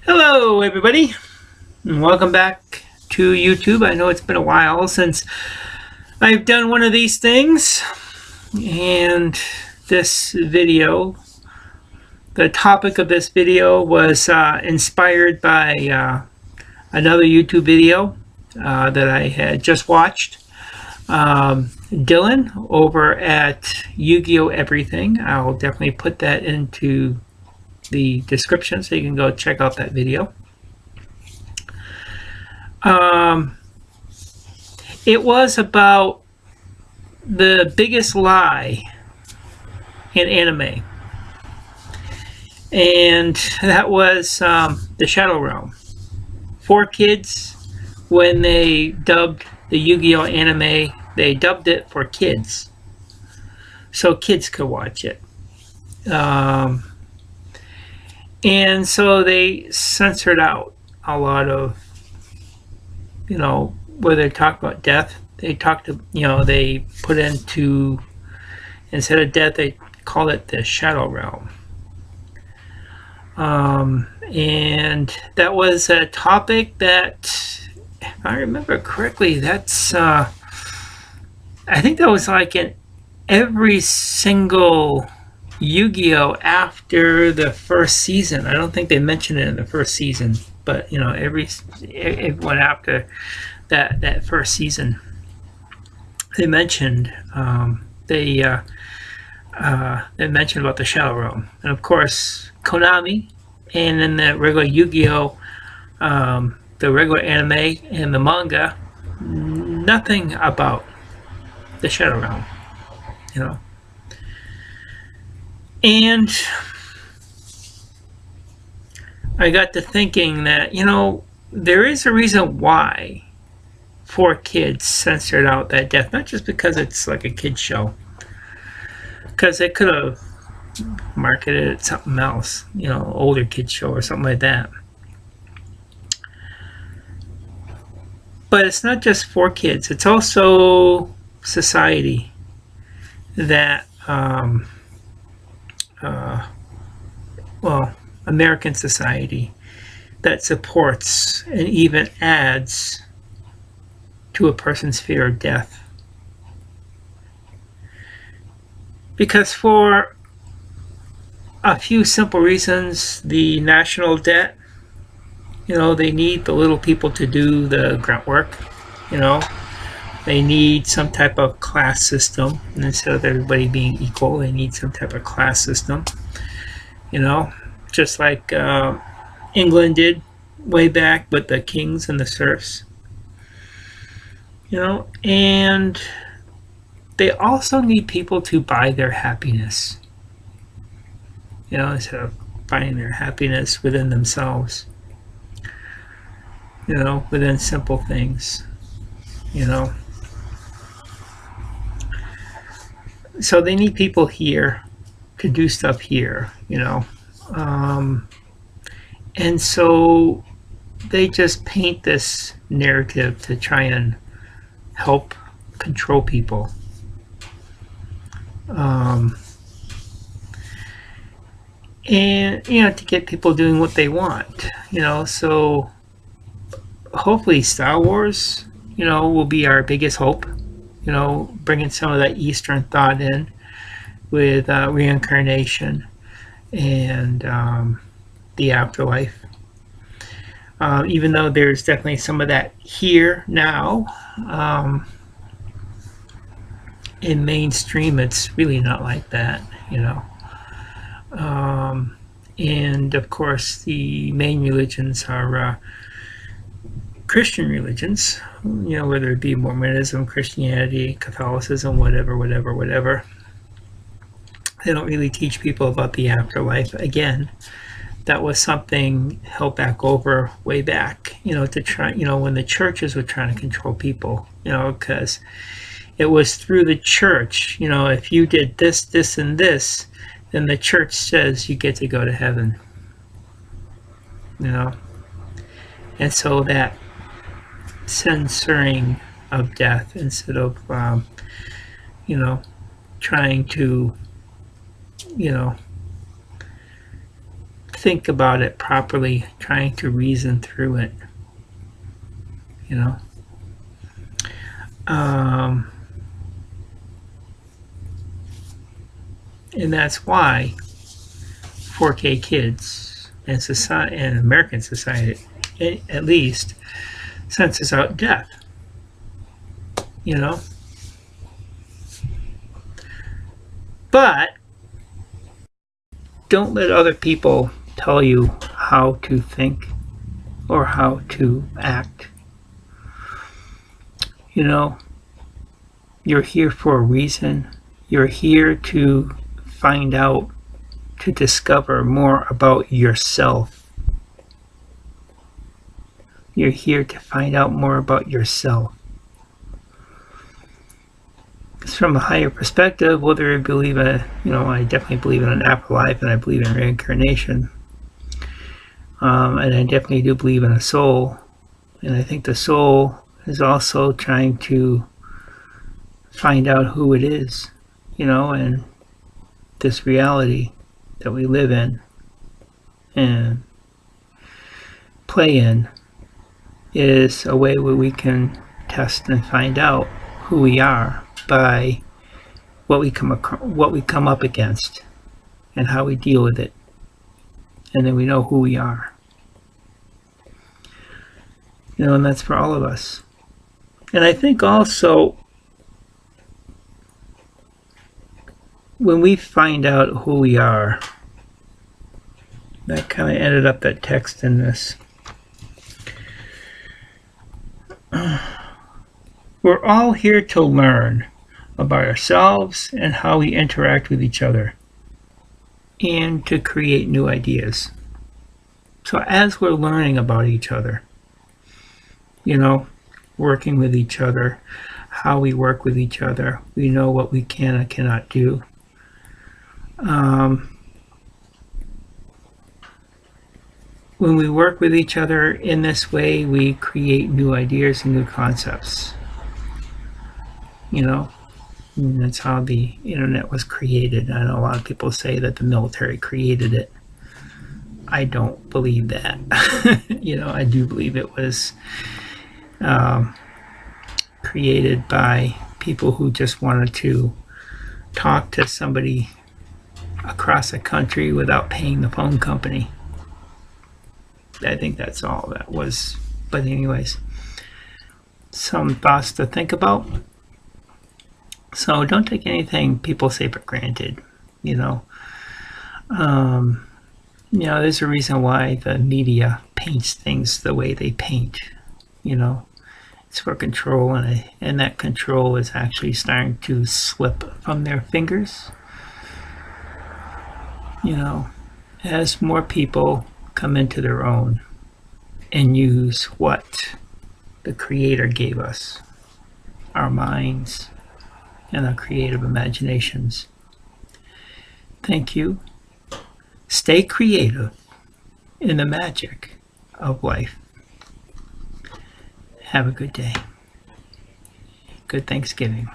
Hello, everybody, and welcome back to YouTube. I know it's been a while since I've done one of these things, and this video, the topic of this video was inspired by another YouTube video that I had just watched. Dylan over at YugiohEverything. I'll definitely put that into the description so you can go check out that video. It was about the biggest lie in anime, and that was the Shadow Realm. 4Kids, when they dubbed the Yu-Gi-Oh anime, they dubbed it for kids, so kids could watch it. And so they censored out a lot of, where they talk about death. They they put into, instead of death, they call it the Shadow Realm. And that was a topic that, if I remember correctly, that's, I think that was like in every single Yu-Gi-Oh after the first season. I don't think they mentioned it in the first season, but everyone after that first season, they mentioned they mentioned about the Shadow Realm, and of course Konami, and then the regular Yu-Gi-Oh, the regular anime and the manga, nothing about the Shadow Realm, And I got to thinking that, there is a reason why 4Kids censored out that death, not just because it's like a kid's show, because they could have marketed it something else, older kids show or something like that. But it's not just 4Kids, it's also society that, American society that supports and even adds to a person's fear of death. Because for a few simple reasons, the national debt, they need the little people to do the grunt work, They need some type of class system. And instead of everybody being equal, they need some type of class system, just like England did way back with the kings and the serfs. And they also need people to buy their happiness, instead of finding their happiness within themselves, within simple things, So they need people here to do stuff here, and so they just paint this narrative to try and help control people. And to get people doing what they want, so hopefully Star Wars, will be our biggest hope, bringing some of that Eastern thought in with reincarnation and the afterlife. Even though there's definitely some of that here now, in mainstream, it's really not like that, and of course, the main religions are Christian religions, whether it be Mormonism, Christianity, Catholicism, whatever. They don't really teach people about the afterlife. Again, that was something held back over way back, to try, when the churches were trying to control people, because it was through the church, if you did this, this, and this, then the church says you get to go to heaven, and so that censoring of death, instead of trying to think about it properly, trying to reason through it, you know. And that's why 4K kids and society, and American society, at least, senses out death. You know, but don't let other people tell you how to think or how to act. You know, you're here for a reason. You're here to find out, to discover more about yourself. You're here to find out more about yourself. Because from a higher perspective, whether I believe in, I definitely believe in an afterlife, and I believe in reincarnation. And I definitely do believe in a soul. And I think the soul is also trying to find out who it is, and this reality that we live in and play in is a way where we can test and find out who we are by what we come up against and how we deal with it, and then we know who we are. And that's for all of us. And I think also when we find out who we are, that kind of ended up that text in this. We're all here to learn about ourselves and how we interact with each other, and to create new ideas. So as we're learning about each other, working with each other, how we work with each other, we know what we can and cannot do. When we work with each other in this way, we create new ideas and new concepts. And that's how the internet was created. I know a lot of people say that the military created it. I don't believe that. I do believe it was created by people who just wanted to talk to somebody across a country without paying the phone company. I think that's all that was. But anyways, some thoughts to think about. So don't take anything people say for granted. There's a reason why the media paints things the way they paint. It's for control, and that control is actually starting to slip from their fingers. As more people come into their own and use what the Creator gave us, our minds and our creative imaginations. Thank you. Stay creative in the magic of life. Have a good day. Good Thanksgiving.